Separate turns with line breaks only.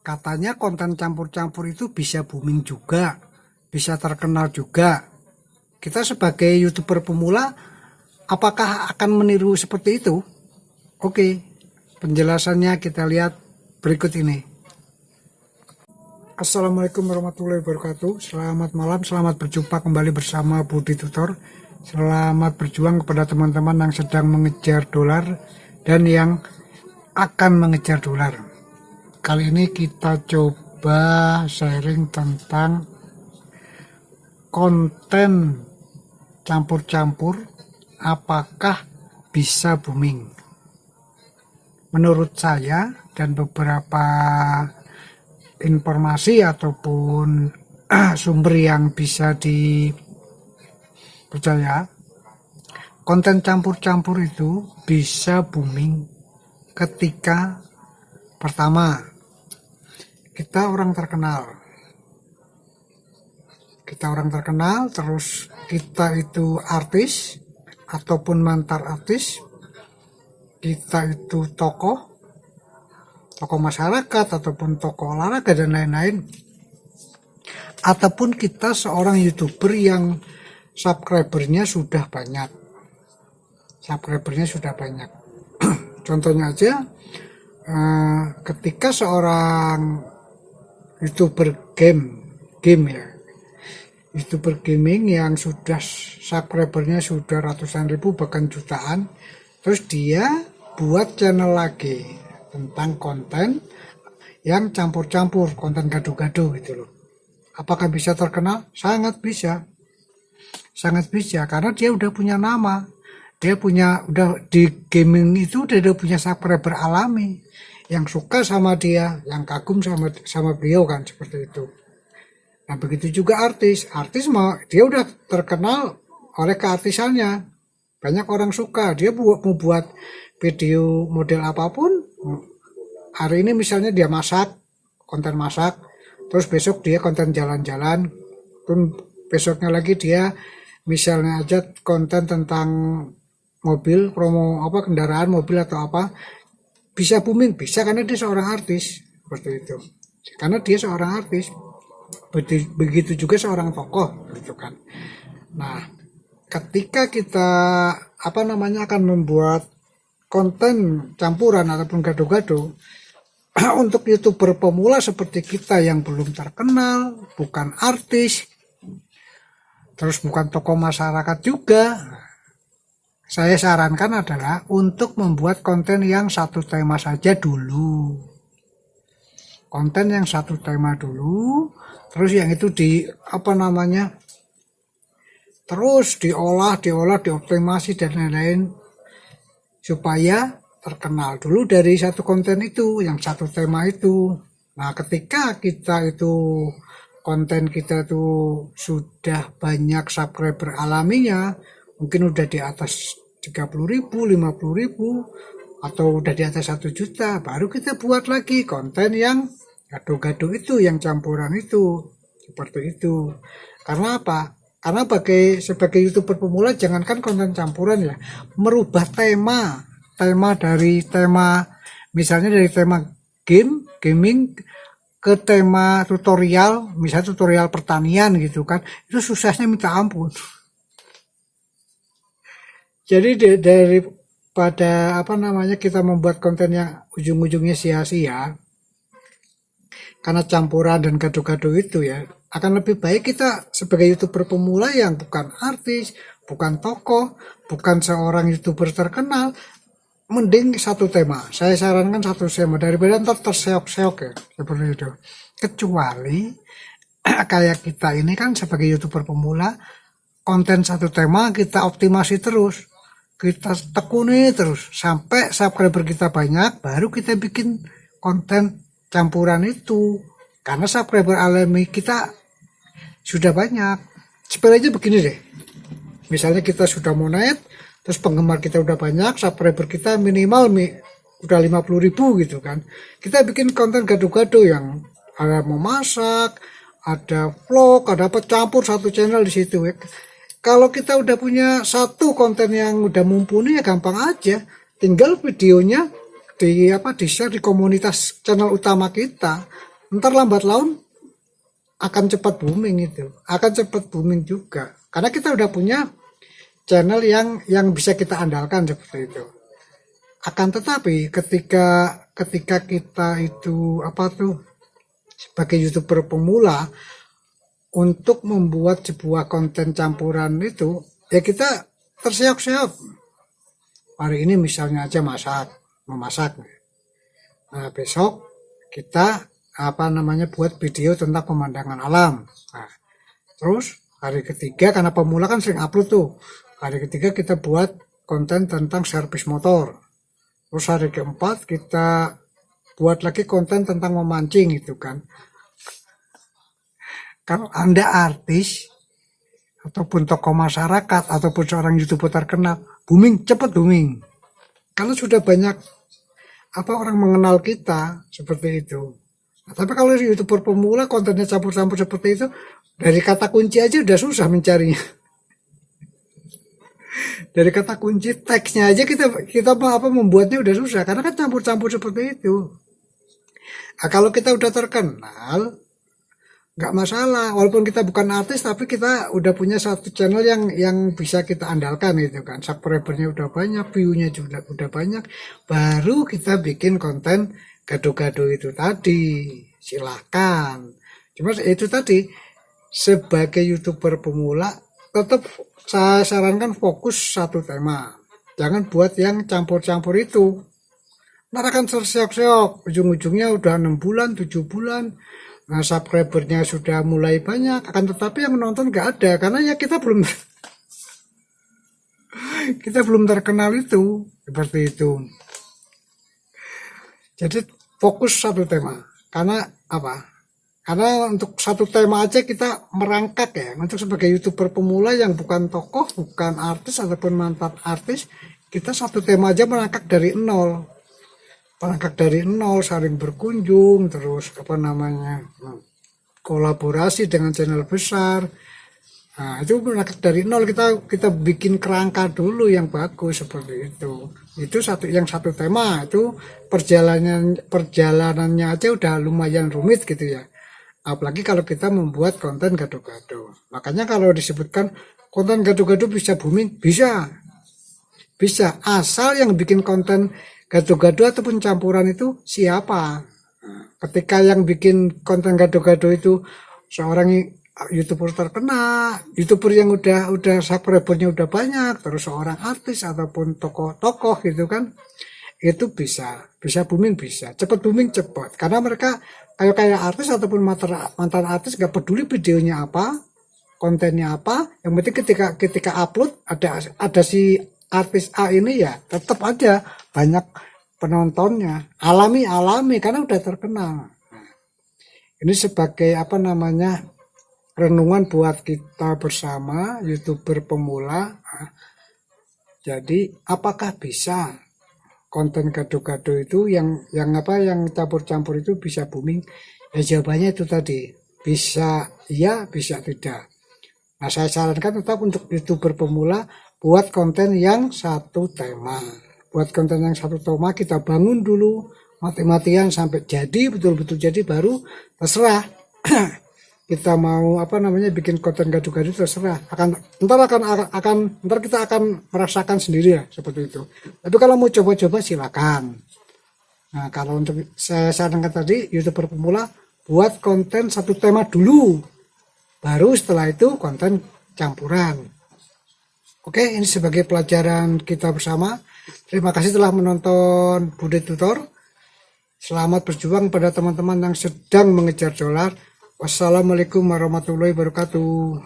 Katanya konten campur-campur itu bisa booming juga, bisa terkenal juga. Kita sebagai YouTuber pemula, apakah akan meniru seperti itu? Oke, penjelasannya kita lihat berikut ini. Assalamualaikum warahmatullahi wabarakatuh. Selamat malam, selamat berjumpa kembali bersama Budi Tutor. Selamat berjuang kepada teman-teman yang sedang mengejar dolar dan yang akan mengejar dolar. Kali ini kita coba sharing tentang konten campur-campur, apakah bisa booming. Menurut saya dan beberapa informasi ataupun sumber yang bisa dipercaya, konten campur-campur itu bisa booming ketika pertama kita orang terkenal, terus kita itu artis ataupun mantan artis, kita itu tokoh masyarakat ataupun tokoh olahraga dan lain-lain, ataupun kita seorang YouTuber yang subscribernya sudah banyak. Contohnya aja, ketika seorang YouTuber YouTuber gaming yang sudah subscribernya sudah ratusan ribu bahkan jutaan, terus dia buat channel lagi tentang konten yang campur-campur, konten gado-gado gitu loh. Apakah bisa terkenal? Sangat bisa karena dia udah punya nama, udah di gaming itu udah punya subscriber alami yang suka sama dia, yang kagum sama beliau kan, seperti itu. Nah begitu juga artis mah dia udah terkenal oleh keartisannya, banyak orang suka, dia mau buat video model apapun. Hari ini misalnya dia konten masak, terus besok dia konten jalan-jalan, terus besoknya lagi dia misalnya aja konten tentang mobil, promo kendaraan mobil atau apa, bisa booming, bisa karena dia seorang artis, seperti itu. Karena dia seorang artis, begitu juga seorang tokoh, gitu kan. Nah, ketika kita akan membuat konten campuran ataupun gado-gado untuk YouTuber pemula seperti kita yang belum terkenal, bukan artis, terus bukan tokoh masyarakat juga, saya sarankan adalah untuk membuat konten yang satu tema saja dulu. Terus yang itu terus diolah, dioptimasi dan lain-lain supaya terkenal dulu dari satu konten itu, yang satu tema itu. Nah, ketika konten kita tuh sudah banyak subscriber alaminya, mungkin udah di atas 30.000, 50.000, atau udah di atas 1 juta, baru kita buat lagi konten yang gado-gado itu, yang campuran itu, seperti itu. Karena apa? Karena sebagai YouTuber pemula, jangankan konten campuran ya, merubah tema misalnya dari tema gaming ke tema tutorial, misalnya tutorial pertanian gitu kan, itu susahnya minta ampun. Jadi daripada kita membuat konten yang ujung-ujungnya sia-sia karena campuran dan gado-gado itu ya, akan lebih baik kita sebagai YouTuber pemula yang bukan artis, bukan tokoh, bukan seorang YouTuber terkenal, mending satu tema. Saya sarankan satu tema daripada ntar terseok-seok ya, seperti itu. Kecuali kayak kita ini kan sebagai YouTuber pemula, konten satu tema kita optimasi terus, kita tekuni terus sampai subscriber kita banyak, baru kita bikin konten campuran itu. Karena subscriber alami kita sudah banyak. Seperti aja begini deh, misalnya kita sudah mau naik, terus penggemar kita udah banyak, subscriber kita minimal udah 50.000 gitu kan. Kita bikin konten gado-gado yang ada memasak, ada vlog, ada apa, campur satu channel di situ. Kalau kita udah punya satu konten yang udah mumpuni ya gampang aja, tinggal videonya di share di komunitas channel utama kita, ntar lambat laun akan cepat booming itu, akan cepat booming juga. Karena kita udah punya channel yang bisa kita andalkan seperti itu. Akan tetapi ketika kita itu apa tuh sebagai YouTuber pemula untuk membuat sebuah konten campuran itu, ya kita terseok-seok. Hari ini misalnya aja memasak. Nah, besok kita buat video tentang pemandangan alam. Nah, terus hari ketiga, karena pemula kan sering upload tuh, hari ketiga kita buat konten tentang servis motor. Terus hari keempat kita buat lagi konten tentang memancing gitu kan. Kalau Anda artis ataupun tokoh masyarakat ataupun seorang YouTuber terkenal, cepat booming. Karena sudah banyak orang mengenal kita seperti itu. Nah, tapi kalau YouTuber pemula kontennya campur-campur seperti itu, dari kata kunci aja udah susah mencarinya. Dari kata kunci teksnya aja kita membuatnya udah susah karena kan campur-campur seperti itu. Nah, kalau kita udah terkenal nggak masalah, walaupun kita bukan artis tapi kita udah punya satu channel yang bisa kita andalkan gitu kan, subscribernya udah banyak, view-nya juga udah banyak, baru kita bikin konten gado-gado itu tadi, silahkan. Cuma itu tadi, sebagai YouTuber pemula tetap saya sarankan fokus satu tema, jangan buat yang campur-campur itu. Ntar akan terseok-seok, ujung-ujungnya udah 6 bulan, 7 bulan, nah subscribernya sudah mulai banyak, akan tetapi yang menonton gak ada, karena ya kita belum terkenal itu, seperti itu. Jadi fokus satu tema, karena apa? Karena untuk satu tema aja kita merangkak ya, untuk sebagai YouTuber pemula yang bukan tokoh, bukan artis ataupun mantan artis, kita satu tema aja merangkak dari nol. Saling berkunjung, terus kolaborasi dengan channel besar. Nah, itu merangkak dari nol, kita bikin kerangka dulu yang bagus seperti itu. Itu satu tema, itu perjalanannya aja udah lumayan rumit gitu ya. Apalagi kalau kita membuat konten gado-gado. Makanya kalau disebutkan konten gado-gado bisa booming, bisa. Asal yang bikin konten gado-gado ataupun campuran itu siapa. Ketika yang bikin konten gado-gado itu seorang YouTuber terkenal, YouTuber yang udah subscribernya udah banyak, terus seorang artis ataupun tokoh gitu kan, itu bisa booming, bisa cepat booming, cepat. Karena mereka kayak artis ataupun mantan artis gak peduli videonya apa, kontennya apa, yang penting ketika upload ada si artis A ini ya tetap aja banyak penontonnya, alami karena udah terkenal. Ini sebagai renungan buat kita bersama YouTuber pemula. Jadi apakah bisa konten gado-gado itu yang campur-campur itu bisa booming? Ya jawabannya itu tadi, bisa iya, bisa tidak. Nah, saya sarankan tetap untuk YouTuber pemula buat konten yang satu tema. Kita bangun dulu mati-matian sampai jadi, betul-betul jadi, baru terserah kita mau bikin konten gado-gado, terserah. Ntar kita akan merasakan sendiri ya seperti itu. Tapi kalau mau coba-coba silakan. Nah, kalau untuk saya sarankan tadi, YouTuber pemula buat konten satu tema dulu, baru setelah itu konten campuran. Oke, ini sebagai pelajaran kita bersama. Terima kasih telah menonton Bude Tutor. Selamat berjuang pada teman-teman yang sedang mengejar dolar. Wassalamualaikum warahmatullahi wabarakatuh.